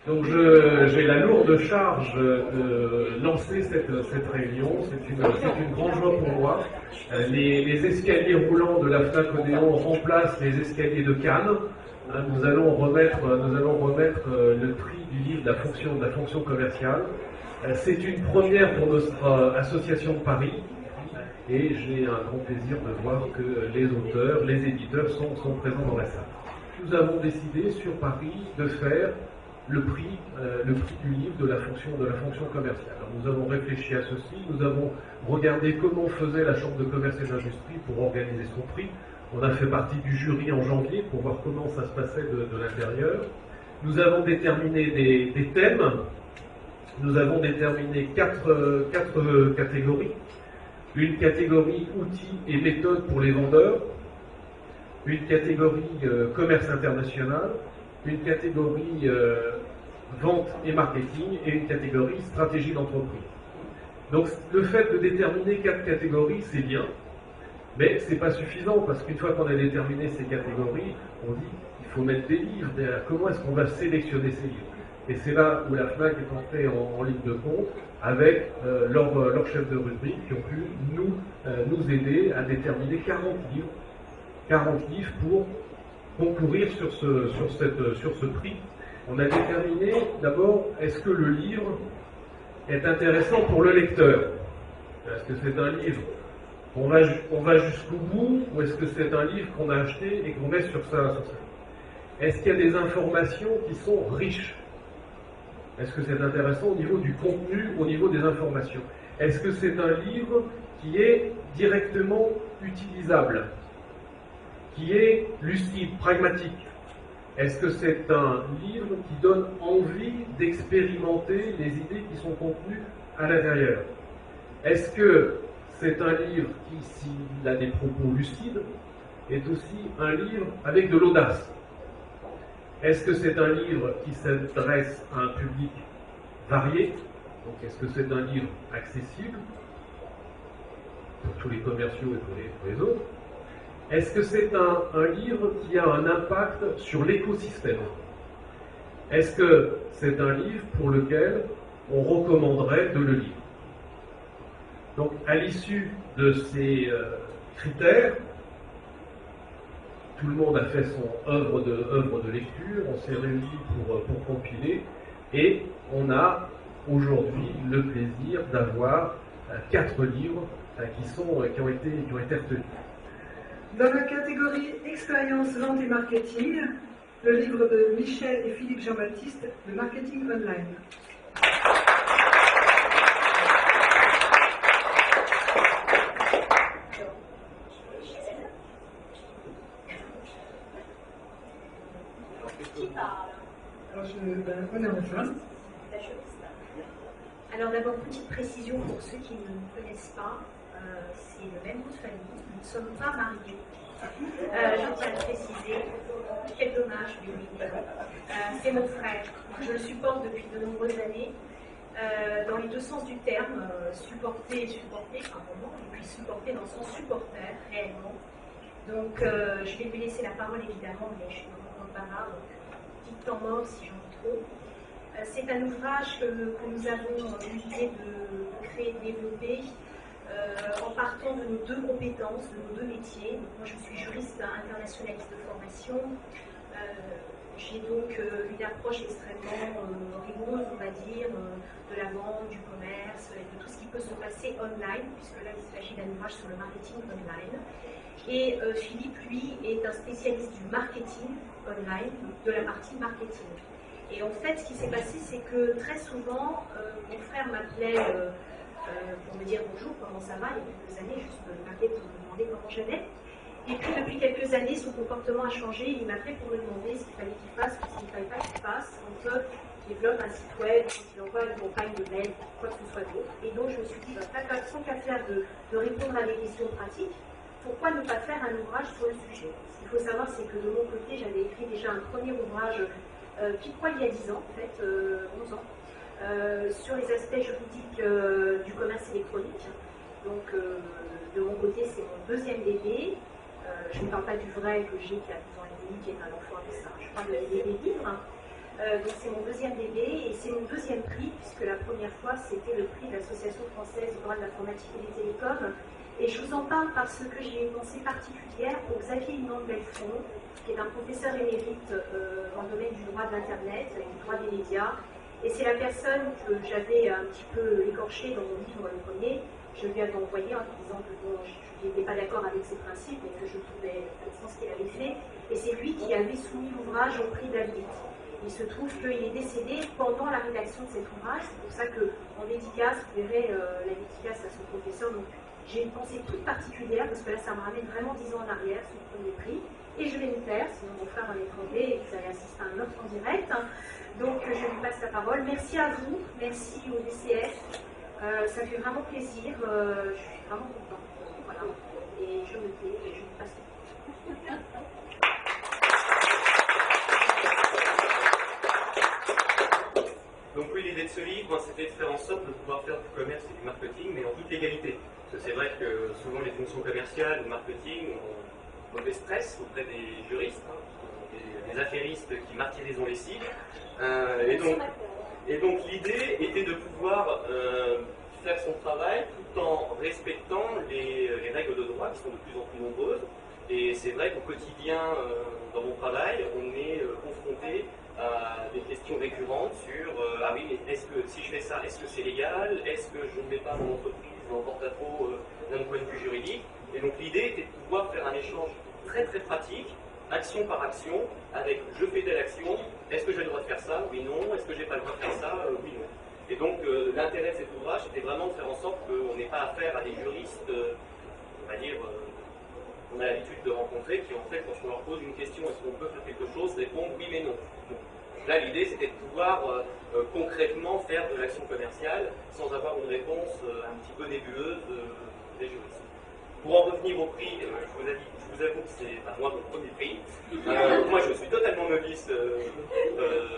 Donc j'ai la lourde charge de lancer cette réunion. C'est une grande joie pour moi. Les escaliers roulants de la FNAC Odéon remplacent les escaliers de Cannes. Nous allons remettre le prix du livre de la fonction commerciale. C'est une première pour notre association de Paris. Et j'ai un grand plaisir de voir que les auteurs, les éditeurs sont présents dans la salle. Nous avons décidé sur Paris de faire le prix du livre de la fonction commerciale. Alors, nous avons réfléchi à ceci, nous avons regardé comment faisait la Chambre de commerce et d'industrie pour organiser son prix. On a fait partie du jury en janvier pour voir comment ça se passait de l'intérieur. Nous avons déterminé des thèmes. Nous avons déterminé quatre catégories. Une catégorie outils et méthodes pour les vendeurs. Une catégorie commerce international. Une catégorie vente et marketing et une catégorie stratégie d'entreprise. Donc le fait de déterminer 4 catégories, c'est bien, mais c'est pas suffisant parce qu'une fois qu'on a déterminé ces catégories, on dit qu'il faut mettre des livres derrière. Comment est-ce qu'on va sélectionner ces livres? Et c'est là où la FNAC est entrée en ligne de compte avec leurs chefs de rubrique qui ont pu nous aider à déterminer 40 livres pour concourir sur ce prix. On a déterminé d'abord, est-ce que le livre est intéressant pour le lecteur? Est-ce que c'est un livre on va jusqu'au bout, ou est-ce que c'est un livre qu'on a acheté et qu'on met sur ça? Est-ce qu'il y a des informations qui sont riches? Est-ce que c'est intéressant au niveau du contenu, au niveau des informations? Est-ce que c'est un livre qui est directement utilisable, qui est lucide, pragmatique? Est-ce que c'est un livre qui donne envie d'expérimenter les idées qui sont contenues à l'intérieur? Est-ce que c'est un livre qui, s'il a des propos lucides, est aussi un livre avec de l'audace? Est-ce que c'est un livre qui s'adresse à un public varié? Donc est-ce que c'est un livre accessible pour tous les commerciaux et pour les autres? Est-ce que c'est un livre qui a un impact sur l'écosystème? Est-ce que c'est un livre pour lequel on recommanderait de le lire? Donc, à l'issue de ces critères, tout le monde a fait son œuvre de lecture, on s'est réunis pour compiler, et on a aujourd'hui le plaisir d'avoir 4 livres qui ont été retenus. Dans la catégorie expérience, vente et marketing, le livre de Michel et Philippe Jean-Baptiste, le marketing online. Alors d'abord, petite précision pour ceux qui ne me connaissent pas, c'est le même nom de famille, nous ne sommes pas mariés. Je tiens à le préciser, quel dommage, c'est mon frère. Je le supporte depuis de nombreuses années, dans les deux sens du terme, supporter par moment, et puis supporter dans le sens supporter, réellement. Donc je vais lui laisser la parole évidemment, mais je suis vraiment pas là, donc petit temps mort si j'en ai trop. C'est un ouvrage que nous avons eu l'idée de créer, de développer en partant de nos deux compétences, de nos deux métiers. Donc, moi, je suis juriste internationaliste de formation. J'ai donc une approche extrêmement rigoureuse, on va dire, de la vente, du commerce, et de tout ce qui peut se passer online, puisque là, il s'agit d'un ouvrage sur le marketing online. Et Philippe, lui, est un spécialiste du marketing online, de la partie marketing. Et en fait, ce qui s'est passé, c'est que très souvent, mon frère m'appelait pour me dire bonjour, comment ça va, il y a quelques années, juste m'appeler pour me demander comment j'allais. Et puis, depuis quelques années, son comportement a changé, il m'appelait pour me demander ce qu'il fallait qu'il fasse, ou ce qu'il ne fallait pas qu'il fasse, quand il développe un site web, quand il envoie une campagne de mail, quoi que ce soit d'autre. Et donc, je me suis dit, sans qu'à faire de répondre à des questions pratiques, pourquoi ne pas faire un ouvrage sur le sujet? Ce qu'il faut savoir, c'est que de mon côté, j'avais écrit déjà un premier ouvrage pile poil il y a 10 ans, en fait, 11 ans, sur les aspects juridiques du commerce électronique. Donc, de mon côté, c'est mon deuxième bébé. Je ne parle pas du vrai que j'ai qui a 12 ans et demi, qui est un enfant avec ça. Je parle des livres. Donc c'est mon deuxième bébé et c'est mon deuxième prix, puisque la première fois c'était le prix de l'Association française du droit de l'informatique et des télécoms. Et je vous en parle parce que j'ai une pensée particulière pour Xavier Inand-Belfond, qui est un professeur émérite dans le domaine du droit de l'Internet et du droit des médias. Et c'est la personne que j'avais un petit peu écorchée dans mon livre le premier. Je lui avais envoyé en disant que bon, je n'étais pas d'accord avec ses principes et que je trouvais le sens qu'il avait fait. Et c'est lui qui avait soumis l'ouvrage au prix David. Il se trouve qu'il est décédé pendant la rédaction de cet ouvrage. C'est pour ça qu'en dédicace, vous verrez la dédicace à son professeur. Donc j'ai une pensée toute particulière parce que là, ça me ramène vraiment 10 ans en arrière, son premier prix. Et je vais me taire, sinon mon frère va m'étrangler et vous allez assister à un autre en direct. Donc je lui passe la parole. Merci à vous, merci au DCF. Ça fait vraiment plaisir, je suis vraiment contente. Voilà. Et je me tais et je vous passe. Donc oui, l'idée de ce livre, c'était de faire en sorte de pouvoir faire du commerce et du marketing, mais en toute légalité. Parce que c'est vrai que souvent les fonctions commerciales ou marketing ont des stress auprès des juristes, des affairistes qui martyrisent les cibles. Et donc l'idée était de pouvoir faire son travail tout en respectant les règles de droit qui sont de plus en plus nombreuses. Et c'est vrai qu'au quotidien, dans mon travail, on est confronté à des questions récurrentes sur ah oui, mais est-ce que si je fais ça, est-ce que c'est légal? Est-ce que je ne mets pas mon entreprise en porte-à-faux d'un point de vue juridique? Et donc l'idée était de pouvoir faire un échange très très pratique, action par action, avec je fais telle action, est-ce que j'ai le droit de faire ça? Oui, non. Est-ce que j'ai pas le droit de faire ça? Oui, non. Et donc l'intérêt de cet ouvrage, c'était vraiment de faire en sorte qu'on n'ait pas affaire à des juristes, on va dire, qu'on a l'habitude de rencontrer, qui en fait, quand on leur pose une question, est-ce qu'on peut faire quelque chose, répondent oui mais non. Donc, là, l'idée, c'était de pouvoir concrètement faire de l'action commerciale sans avoir une réponse un petit peu nébuleuse des juristes. Pour en revenir au prix, je vous avoue que c'est moi mon premier prix. Moi, je suis totalement novice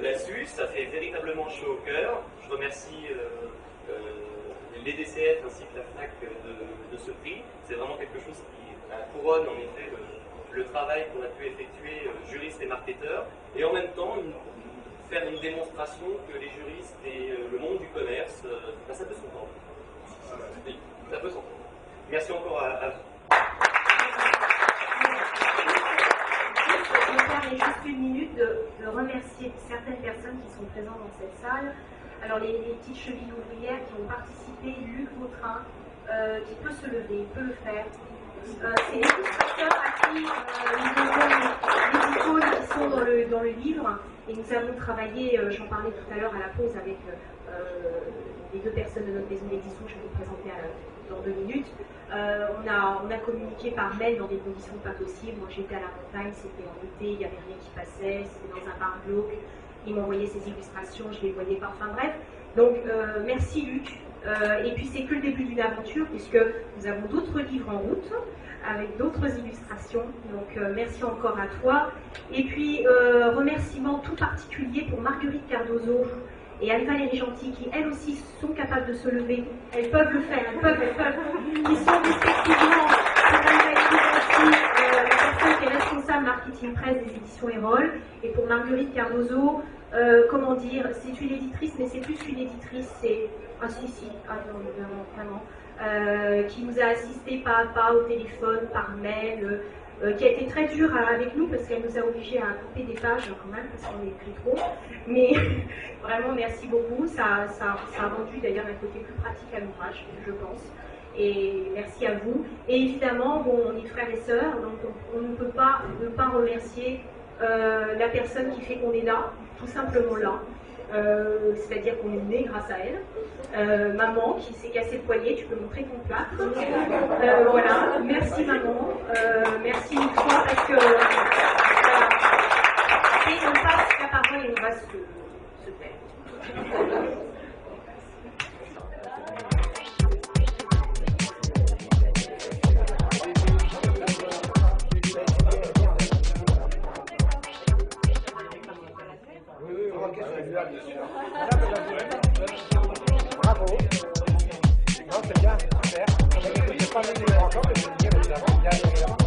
là-dessus. Ça fait véritablement chaud au cœur. Je remercie les DCF ainsi que la FNAC de ce prix. C'est vraiment quelque chose qui couronne en effet le travail qu'on a pu effectuer juristes et marketeurs. Et en même temps, faire une démonstration que les juristes et le monde du commerce, ça peut s'entendre. Ça peut s'entendre. Merci encore à vous. Je vais faire juste une minute de remercier certaines personnes qui sont présentes dans cette salle. Alors les petites chevilles ouvrières qui ont participé, Luc Vautrin, qui peut se lever, il peut le faire. C'est les illustrateurs à qui nous devons les icônes qui sont dans le livre. Et nous avons travaillé, j'en parlais tout à l'heure à la pause avec les deux personnes de notre maison d'édition, je vais vous présenter dans 2 minutes. On a communiqué par mail dans des conditions pas possibles. Moi j'étais à la montagne, c'était en été, il n'y avait rien qui passait, c'était dans un bar glauque. Il m'envoyait ses illustrations, je les voyais pas. Enfin bref. Donc merci Luc. Et puis c'est que le début d'une aventure puisque nous avons d'autres livres en route avec d'autres illustrations. Donc merci encore à toi. Et puis remerciement tout particulier pour Marguerite Cardozo et Anne-Valérie Gentil qui elles aussi sont capables de se lever. Elles peuvent le faire, elles peuvent. Qui sont respectivement pour Anne-Valérie Gentil, la personne qui est responsable marketing presse des éditions Erol, et pour Marguerite Cardozo, comment dire, c'est une éditrice, mais c'est plus qu'une éditrice, c'est vraiment, qui nous a assisté pas à pas au téléphone, par mail, qui a été très dure avec nous parce qu'elle nous a obligés à couper des pages quand même parce qu'on écrit trop. Mais vraiment merci beaucoup, ça a rendu d'ailleurs un côté plus pratique à l'ouvrage, je pense. Et merci à vous. Et évidemment, bon, on est frères et sœurs, donc on ne peut pas ne pas remercier la personne qui fait qu'on est là, tout simplement là. C'est-à-dire qu'on est né grâce à elle. Maman qui s'est cassé le poignet, tu peux montrer ton plâtre. Voilà, merci maman, merci une fois parce que et on passe la parole et on va se taire. Bravo. Non, c'est bien, super. Je n'ai pas mis les encore, mais je vais dire évidemment, bien évidemment.